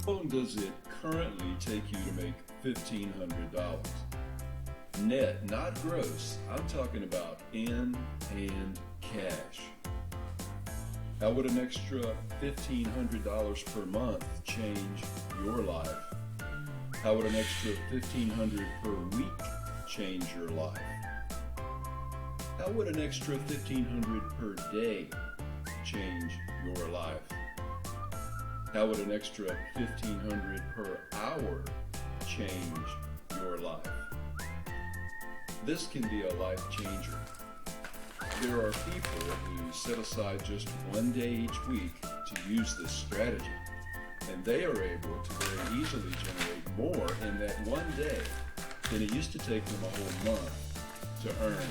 long does it currently take you to make $1,500? Net, not gross. I'm talking about in hand cash. How would an extra $1,500 per month change your life? How would an extra $1,500 per week change your life? How would an extra $1,500 per day change your life? How would an extra $1,500 per hour change your life? This can be a life changer. There are people who set aside just one day each week to use this strategy, and they are able to very easily generate more in that one day than it used to take them a whole month to earn.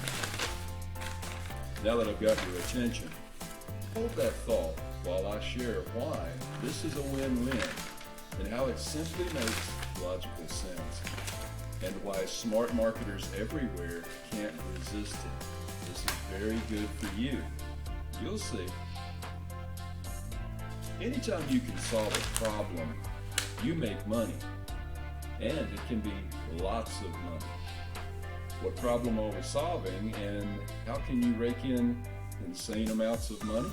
Now that I've got your attention, hold that thought while I share why this is a win-win and how it simply makes logical sense, and why smart marketers everywhere can't resist it. This is very good for you. You'll see. Anytime you can solve a problem, you make money, and it can be lots of money. What problem are we solving, and how can you rake in insane amounts of money?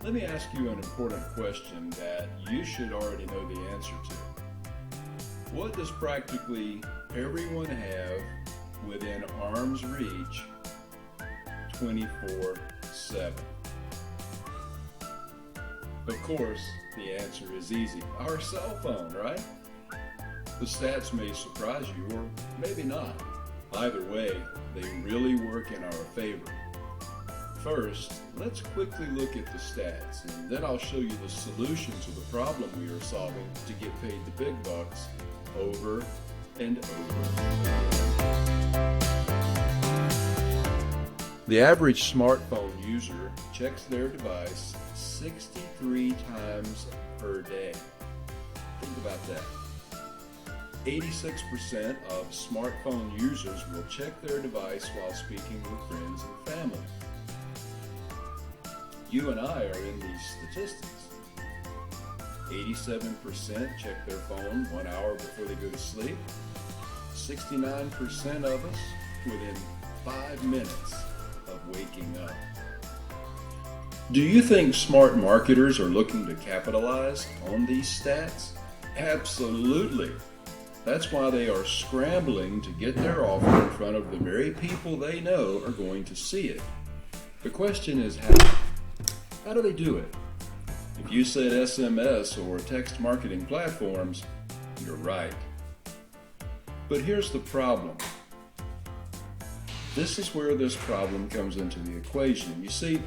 Let me ask you an important question that you should already know the answer to. What does practically everyone have within arm's reach 24/7? Of course, the answer is easy. Our cell phone, right? The stats may surprise you, or maybe not. Either way, they really work in our favor. First, let's quickly look at the stats, and then I'll show you the solution to the problem we are solving to get paid the big bucks over and over. The average smartphone user checks their device 63 times per day. Think about that. 86% of smartphone users will check their device while speaking with friends and family. You and I are in these statistics. 87% check their phone 1 hour before they go to sleep. 69% of us within 5 minutes of waking up. Do you think smart marketers are looking to capitalize on these stats? Absolutely. That's why they are scrambling to get their offer in front of the very people they know are going to see it. The question is how? How do they do it? If you said SMS or text marketing platforms, you're right. But here's the problem. This is where this problem comes into the equation. You see,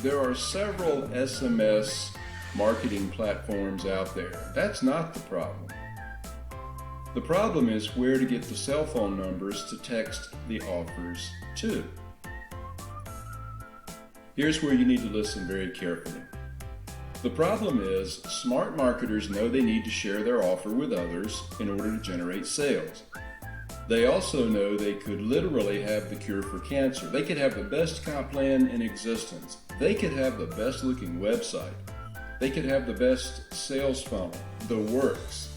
there are several SMS marketing platforms out there. That's not the problem. The problem is where to get the cell phone numbers to text the offers to. Here's where you need to listen very carefully. The problem is smart marketers know they need to share their offer with others in order to generate sales. They also know they could literally have the cure for cancer. They could have the best comp plan in existence. They could have the best looking website. They could have the best sales funnel, the works.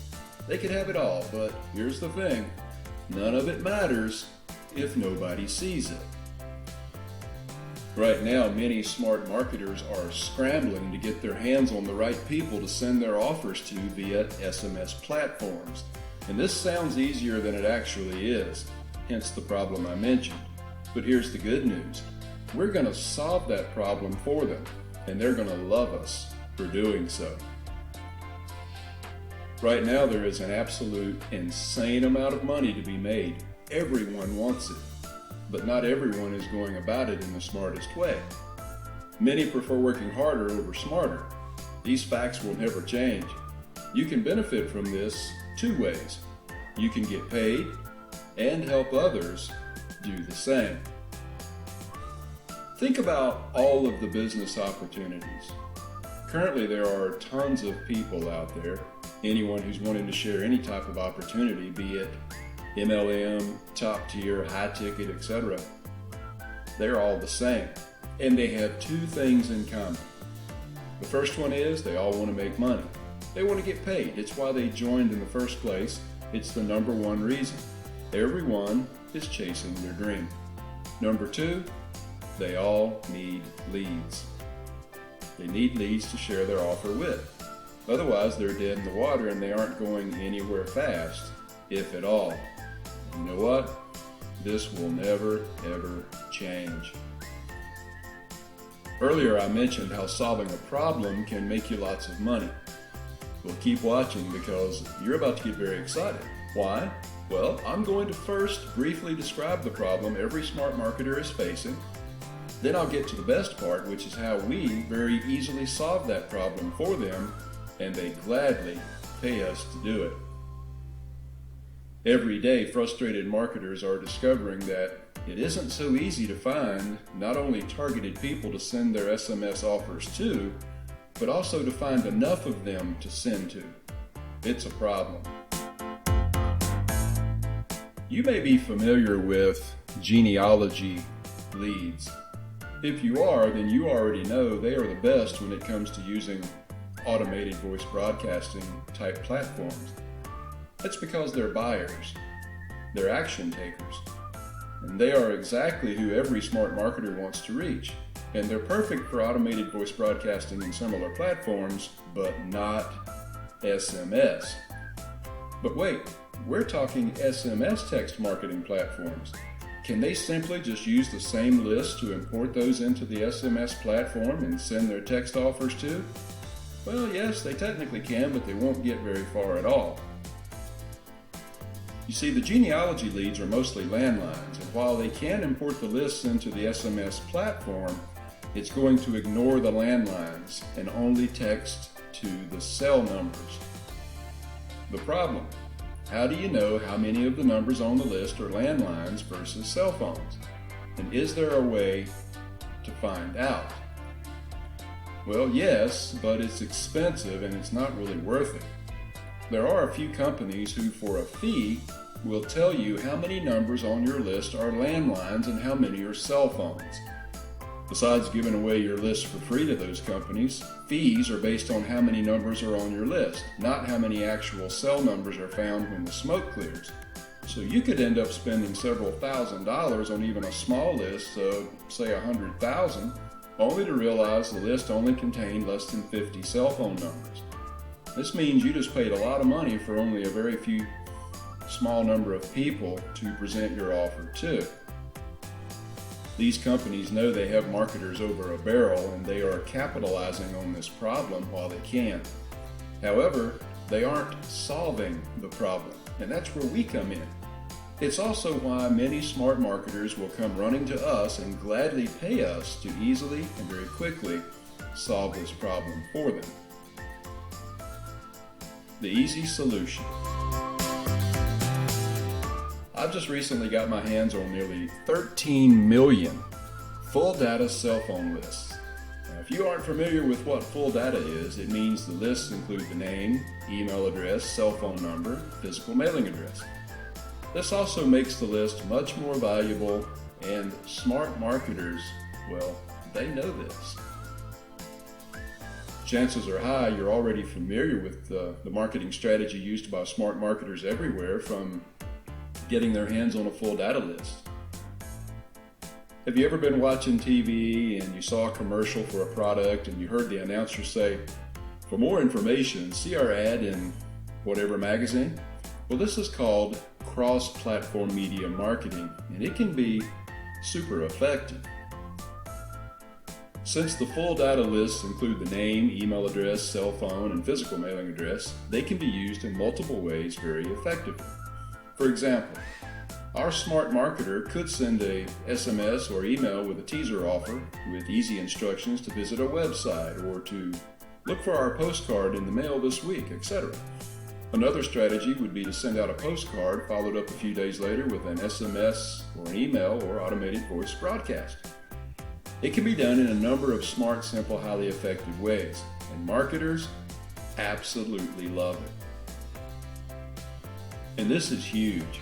They could have it all, but here's the thing. None of it matters if nobody sees it. Right now, many smart marketers are scrambling to get their hands on the right people to send their offers to via SMS platforms. And this sounds easier than it actually is, hence the problem I mentioned. But here's the good news. We're going to solve that problem for them, and they're going to love us for doing so. Right now, there is an absolute insane amount of money to be made. Everyone wants it. But not everyone is going about it in the smartest way. Many prefer working harder over smarter. These facts will never change. You can benefit from this 2 ways. You can get paid and help others do the same. Think about all of the business opportunities. Currently, there are tons of people out there. Anyone who's wanting to share any type of opportunity, be it MLM, top tier, high ticket, etc. They're all the same, and they have 2 things in common. The first one is they all want to make money. They want to get paid. It's why they joined in the first place. It's the number one reason. Everyone is chasing their dream. Number two, they all need leads. They need leads to share their offer with. Otherwise, they're dead in the water and they aren't going anywhere fast, if at all. You know what? This will never, ever change. Earlier, I mentioned how solving a problem can make you lots of money. Well, keep watching because you're about to get very excited. Why? Well, I'm going to first briefly describe the problem every smart marketer is facing. Then I'll get to the best part, which is how we very easily solve that problem for them, and they gladly pay us to do it. Every day, frustrated marketers are discovering that it isn't so easy to find not only targeted people to send their SMS offers to, but also to find enough of them to send to. It's a problem. You may be familiar with Genealogy leads. If you are, then you already know they are the best when it comes to using automated voice broadcasting type platforms. That's because they're buyers, they're action takers, and they are exactly who every smart marketer wants to reach. And they're perfect for automated voice broadcasting and similar platforms, but not SMS. But wait, we're talking SMS text marketing platforms. Can they simply just use the same list to import those into the SMS platform and send their text offers to? Well, yes, they technically can, but they won't get very far at all. You see, the genealogy leads are mostly landlines, and while they can import the lists into the SMS platform, it's going to ignore the landlines and only text to the cell numbers. The problem: how do you know how many of the numbers on the list are landlines versus cell phones? And is there a way to find out? Well, yes, but it's expensive and it's not really worth it. There are a few companies who, for a fee, will tell you how many numbers on your list are landlines and how many are cell phones. Besides giving away your list for free to those companies, fees are based on how many numbers are on your list, not how many actual cell numbers are found when the smoke clears. So you could end up spending several $1,000s on even a small list of, say, 100,000, only to realize the list only contained less than 50 cell phone numbers. This means you just paid a lot of money for only a very few small number of people to present your offer to. These companies know they have marketers over a barrel and they are capitalizing on this problem while they can. However, they aren't solving the problem, and that's where we come in. It's also why many smart marketers will come running to us and gladly pay us to easily and very quickly solve this problem for them. The easy solution. I've just recently got my hands on nearly 13 million full data cell phone lists. Now, if you aren't familiar with what full data is, it means the lists include the name, email address, cell phone number, physical mailing address. This also makes the list much more valuable, and smart marketers, well, they know this. Chances are high you're already familiar with the marketing strategy used by smart marketers everywhere, from getting their hands on a full data list. Have you ever been watching TV and you saw a commercial for a product and you heard the announcer say, "For more information, see our ad in whatever magazine"? Well, this is called cross-platform media marketing, and it can be super effective. Since the full data lists include the name, email address, cell phone, and physical mailing address, they can be used in multiple ways very effectively. For example, our smart marketer could send a SMS or email with a teaser offer with easy instructions to visit a website or to look for our postcard in the mail this week, etc. Another strategy would be to send out a postcard followed up a few days later with an SMS or an email or automated voice broadcast. It can be done in a number of smart, simple, highly effective ways, and marketers absolutely love it. And this is huge.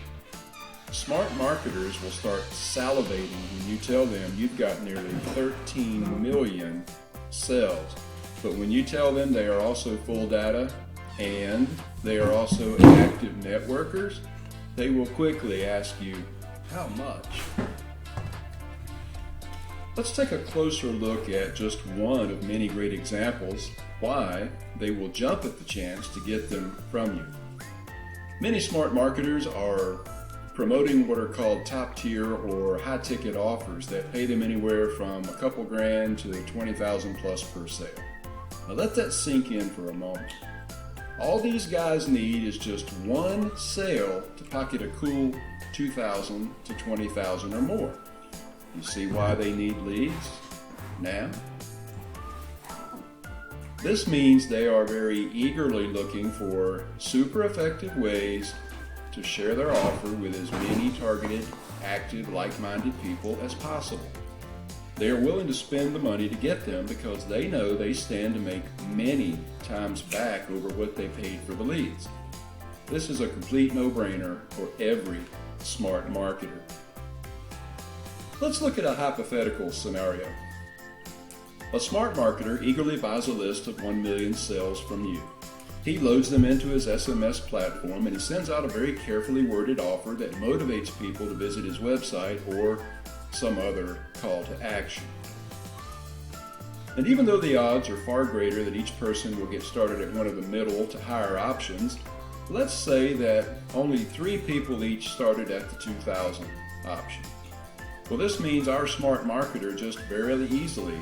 Smart marketers will start salivating when you tell them you've got nearly 13 million cells. But when you tell them they are also full data and they are also active networkers, they will quickly ask you, how much? Let's take a closer look at just one of many great examples why they will jump at the chance to get them from you. Many smart marketers are promoting what are called top tier or high ticket offers that pay them anywhere from a couple grand to 20,000 plus per sale. Now let that sink in for a moment. All these guys need is just one sale to pocket a cool 2,000 to 20,000 or more. You see why they need leads now? This means they are very eagerly looking for super effective ways to share their offer with as many targeted, active, like-minded people as possible. They are willing to spend the money to get them because they know they stand to make many times back over what they paid for the leads. This is a complete no-brainer for every smart marketer. Let's look at a hypothetical scenario. A smart marketer eagerly buys a list of 1 million sales from you. He loads them into his SMS platform and he sends out a very carefully worded offer that motivates people to visit his website or some other call to action. And even though the odds are far greater that each person will get started at one of the middle to higher options, let's say that only 3 people each started at the 2,000 option. Well, this means our smart marketer just very easily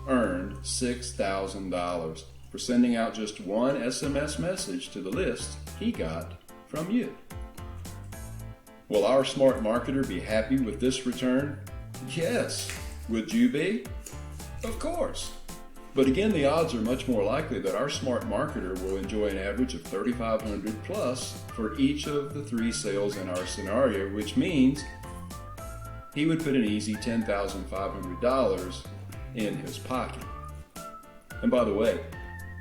earned $6,000 for sending out just one SMS message to the list he got from you. Will our smart marketer be happy with this return? Yes. Would you be? Of course. But again, the odds are much more likely that our smart marketer will enjoy an average of $3,500 plus for each of the 3 sales in our scenario, which means he would put an easy $10,500 in his pocket. And by the way,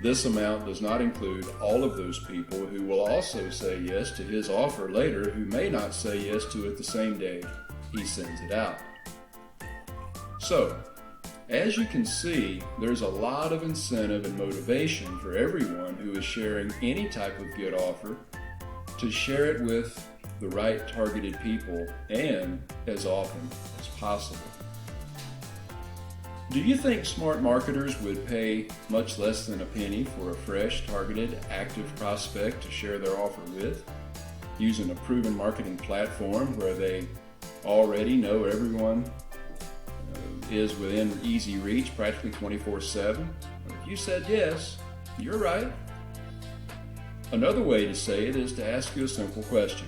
this amount does not include all of those people who will also say yes to his offer later who may not say yes to it the same day he sends it out. So, as you can see, there's a lot of incentive and motivation for everyone who is sharing any type of good offer to share it with the right targeted people and as often as possible. Do you think smart marketers would pay much less than a penny for a fresh, targeted, active prospect to share their offer with, using a proven marketing platform where they already know everyone is within easy reach practically 24/7? If you said yes, you're right. Another way to say it is to ask you a simple question.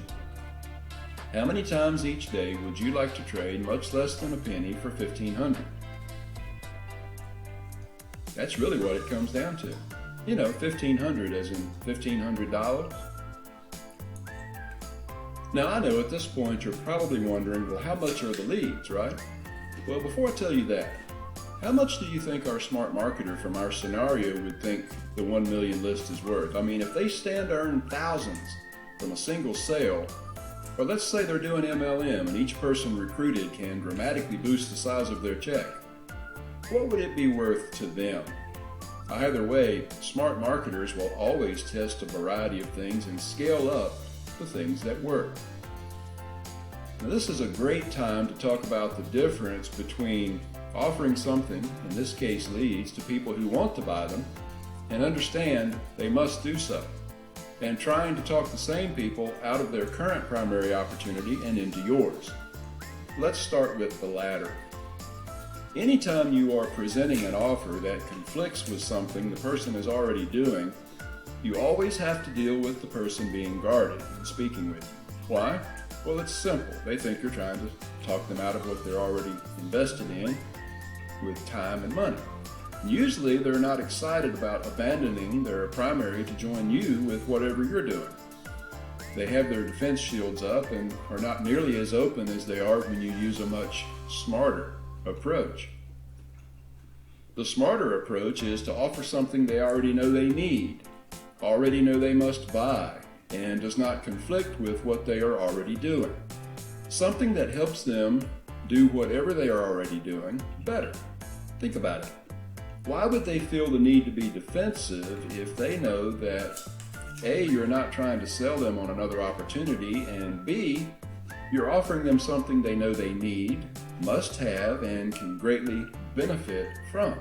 How many times each day would you like to trade much less than a penny for $1,500? That's really what it comes down to. You know, $1,500 as in $1,500. Now I know at this point you're probably wondering, well, how much are the leads, right? Well, before I tell you that, how much do you think our smart marketer from our scenario would think the 1 million list is worth? I mean, if they stand to earn thousands from a single sale, or let's say they're doing MLM and each person recruited can dramatically boost the size of their check, what would it be worth to them? Either way, smart marketers will always test a variety of things and scale up the things that work. Now, this is a great time to talk about the difference between offering something, in this case leads, to people who want to buy them and understand they must do so, and trying to talk the same people out of their current primary opportunity and into yours. Let's start with the latter. Anytime you are presenting an offer that conflicts with something the person is already doing, you always have to deal with the person being guarded and speaking with you. Why? Well, it's simple. They think you're trying to talk them out of what they're already invested in with time and money. Usually they're not excited about abandoning their primary to join you with whatever you're doing. They have their defense shields up and are not nearly as open as they are when you use a much smarter approach. The smarter approach is to offer something they already know they need, already know they must buy, and does not conflict with what they are already doing. Something that helps them do whatever they are already doing better. Think about it. Why would they feel the need to be defensive if they know that A, you're not trying to sell them on another opportunity, and B, you're offering them something they know they need, must have, and can greatly benefit from?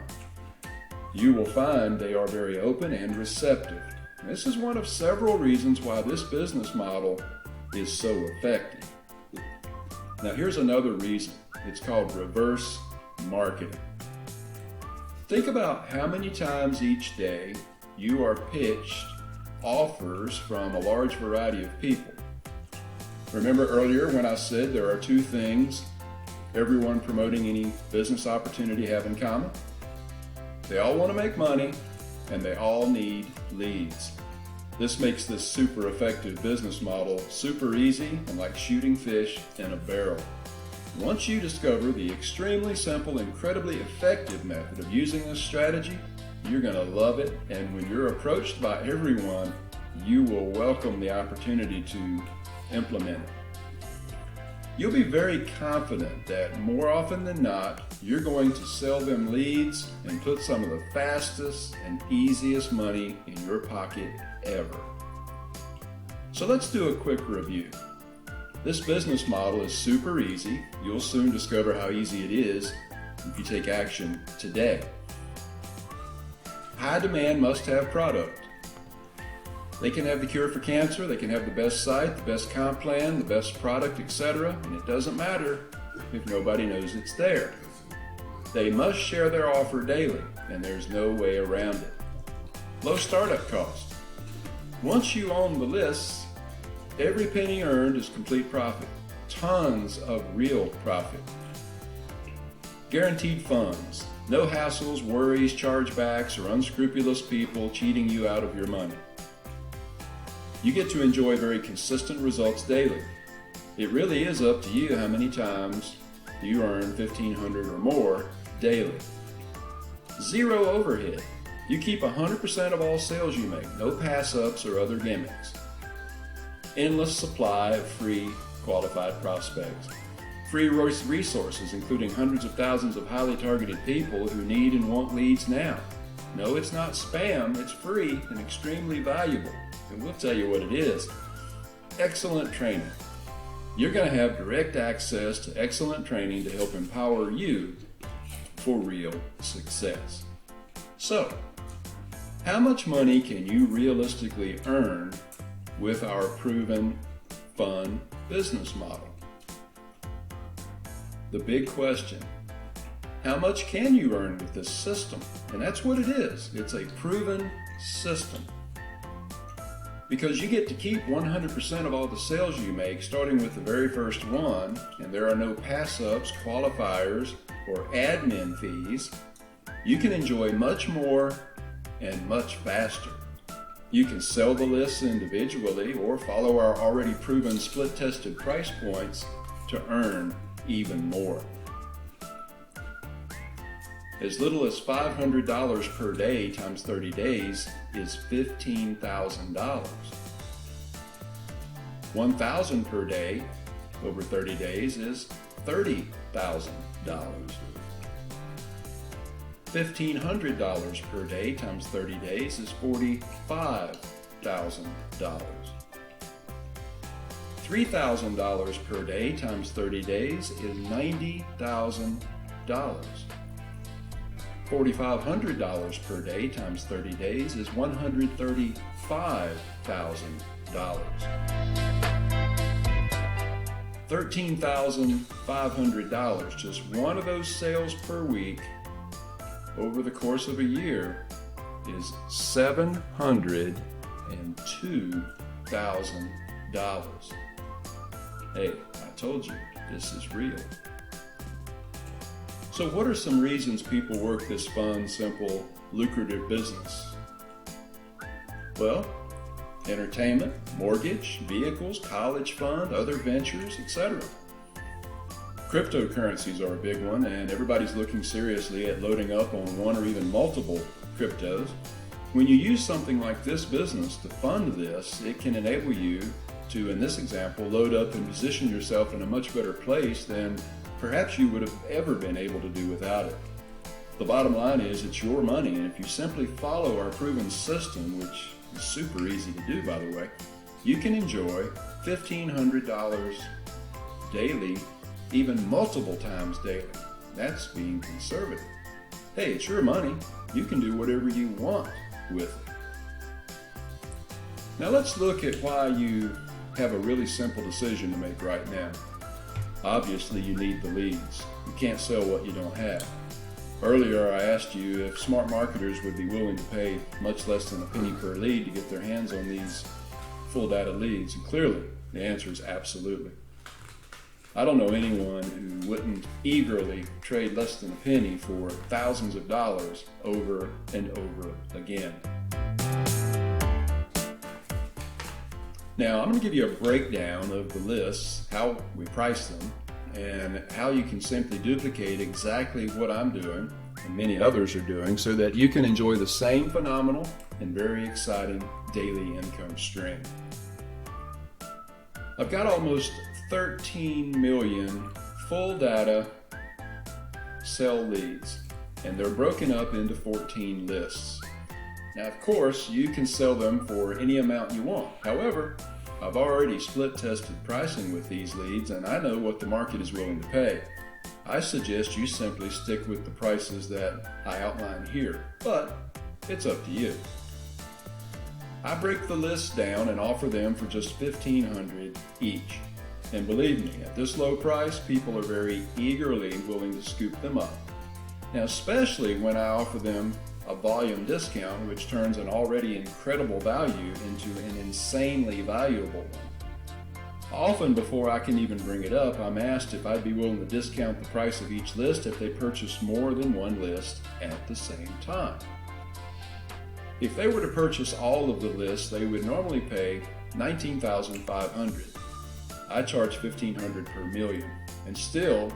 You will find they are very open and receptive. This is one of several reasons why this business model is so effective. Now here's another reason. It's called reverse marketing. Think about how many times each day you are pitched offers from a large variety of people. Remember earlier when I said there are two things everyone promoting any business opportunity have in common? They all want to make money, and they all need leads. This makes this super effective business model super easy and like shooting fish in a barrel. Once you discover the extremely simple, incredibly effective method of using this strategy, you're going to love it, and when you're approached by everyone, you will welcome the opportunity to implement it. You'll be very confident that more often than not, you're going to sell them leads and put some of the fastest and easiest money in your pocket ever. So let's do a quick review. This business model is super easy. You'll soon discover how easy it is if you take action today. High demand must-have product. They can have the cure for cancer, they can have the best site, the best comp plan, the best product, etc., and it doesn't matter if nobody knows it's there. They must share their offer daily, and there's no way around it. Low startup cost. Once you own the lists, every penny earned is complete profit. Tons of real profit. Guaranteed funds. No hassles, worries, chargebacks, or unscrupulous people cheating you out of your money. You get to enjoy very consistent results daily. It really is up to you how many times you earn $1,500 or more daily. Zero overhead. You keep 100% of all sales you make, no pass-ups or other gimmicks. Endless supply of free qualified prospects. Free resources, including hundreds of thousands of highly targeted people who need and want leads now. No, it's not spam, it's free and extremely valuable. And we'll tell you what it is. Excellent training. You're going to have direct access to excellent training to help empower you for real success. So, how much money can you realistically earn with our proven, fun business model? The big question, how much can you earn with this system? And that's what it is. It's a proven system. Because you get to keep 100% of all the sales you make, starting with the very first one, and there are no pass-ups, qualifiers, or admin fees. You can enjoy much more and much faster. You can sell the lists individually or follow our already proven split-tested price points to earn even more. As little as $500 per day times 30 days is $15,000. $1,000 per day over 30 days is $30,000. $1,500 per day times 30 days is $45,000. $3,000 per day times 30 days is $90,000. $4,500 per day times 30 days is $135,000. $13,500, just one of those sales per week over the course of a year is $702,000. Hey, I told you, this is real. So what are some reasons people work this fun, simple, lucrative business? Well, entertainment, mortgage, vehicles, college fund, other ventures, etc. Cryptocurrencies are a big one, and everybody's looking seriously at loading up on one or even multiple cryptos. When you use something like this business to fund this, it can enable you to, in this example, load up and position yourself in a much better place than perhaps you would have ever been able to do without it. The bottom line is it's your money, and if you simply follow our proven system, which is super easy to do, by the way, you can enjoy $1,500 daily, even multiple times daily. That's being conservative. Hey, it's your money. You can do whatever you want with it. Now let's look at why you have a really simple decision to make right now. Obviously, you need the leads. You can't sell what you don't have. Earlier, I asked you if smart marketers would be willing to pay much less than a penny per lead to get their hands on these full data leads, and clearly, the answer is absolutely. I don't know anyone who wouldn't eagerly trade less than a penny for thousands of dollars over and over again. Now, I'm going to give you a breakdown of the lists, how we price them, and how you can simply duplicate exactly what I'm doing and many others are doing so that you can enjoy the same phenomenal and very exciting daily income stream. I've got almost 13 million full data sell leads, and they're broken up into 14 lists. Now, of course, you can sell them for any amount you want. However, I've already split tested pricing with these leads, and I know what the market is willing to pay. I suggest you simply stick with the prices that I outline here, but it's up to you. I break the lists down and offer them for just $1,500 each. And believe me, at this low price, people are very eagerly willing to scoop them up. Now, especially when I offer them a volume discount, which turns an already incredible value into an insanely valuable one. Often before I can even bring it up, I'm asked if I'd be willing to discount the price of each list if they purchase more than one list at the same time. If they were to purchase all of the lists, they would normally pay $19,500. I charge $1,500 per million, and still,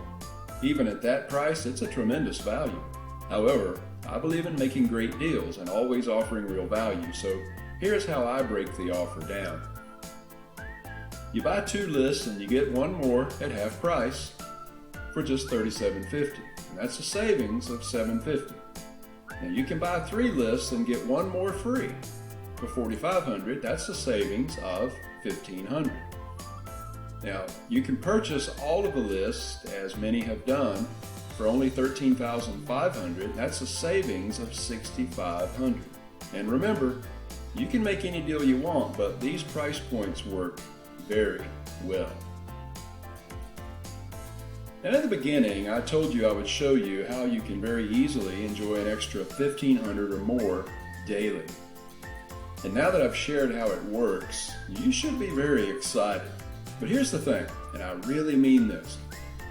even at that price, it's a tremendous value. However, I believe in making great deals and always offering real value, so here's how I break the offer down. You buy 2 lists and you get one more at half price for just $37.50, and that's a savings of $750. Now you can buy 3 lists and get one more free for $4,500. That's a savings of $1,500. Now you can purchase all of the lists, as many have done, for only $13,500. That's a savings of $6,500. And remember, you can make any deal you want, but these price points work very well. And at the beginning, I told you I would show you how you can very easily enjoy an extra $1,500 or more daily. And now that I've shared how it works, you should be very excited. But here's the thing, and I really mean this.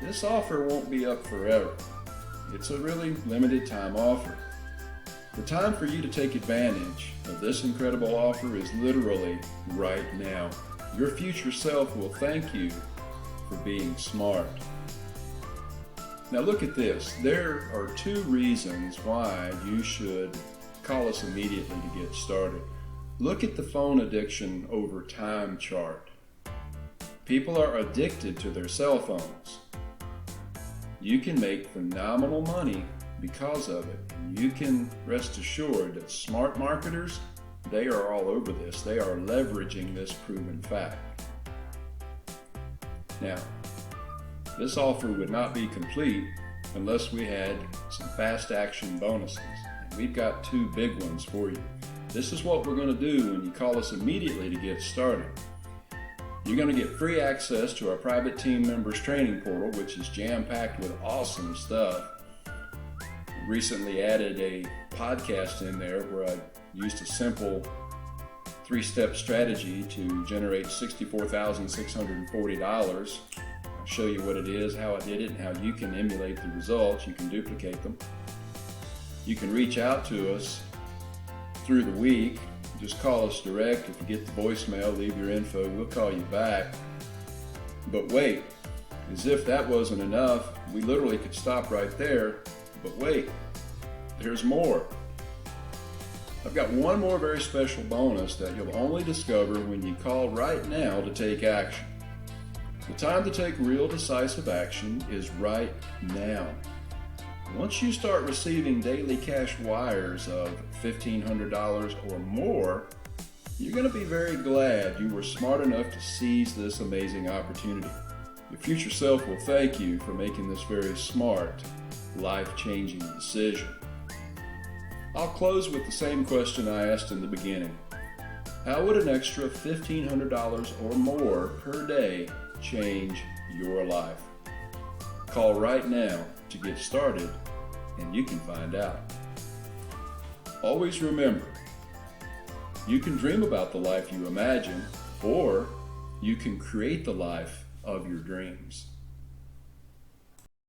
This offer won't be up forever. It's a really limited time offer. The time for you to take advantage of this incredible offer is literally right now. Your future self will thank you for being smart. Now look at this. There are 2 reasons why you should call us immediately to get started. Look at the phone addiction over time chart. People are addicted to their cell phones. You can make phenomenal money because of it. And you can rest assured that smart marketers, they are all over this. They are leveraging this proven fact. Now, this offer would not be complete unless we had some fast action bonuses. And we've got 2 big ones for you. This is what we're going to do when you call us immediately to get started. You're going to get free access to our private team members training portal, which is jam-packed with awesome stuff. Recently added a podcast in there where I used a simple 3-step strategy to generate $64,640. I'll show you what it is, how I did it, and how you can emulate the results. You can duplicate them. You can reach out to us through the week. Just call us direct. If you get the voicemail, leave your info. We'll call you back. But wait, as if that wasn't enough, we literally could stop right there. But wait, there's more. I've got one more very special bonus that you'll only discover when you call right now to take action. The time to take real decisive action is right now. Once you start receiving daily cash wires of $1,500 or more, you're going to be very glad you were smart enough to seize this amazing opportunity. Your future self will thank you for making this very smart, life-changing decision. I'll close with the same question I asked in the beginning. How would an extra $1,500 or more per day change your life? Call right now to get started, and you can find out. Always remember, you can dream about the life you imagine, or you can create the life of your dreams.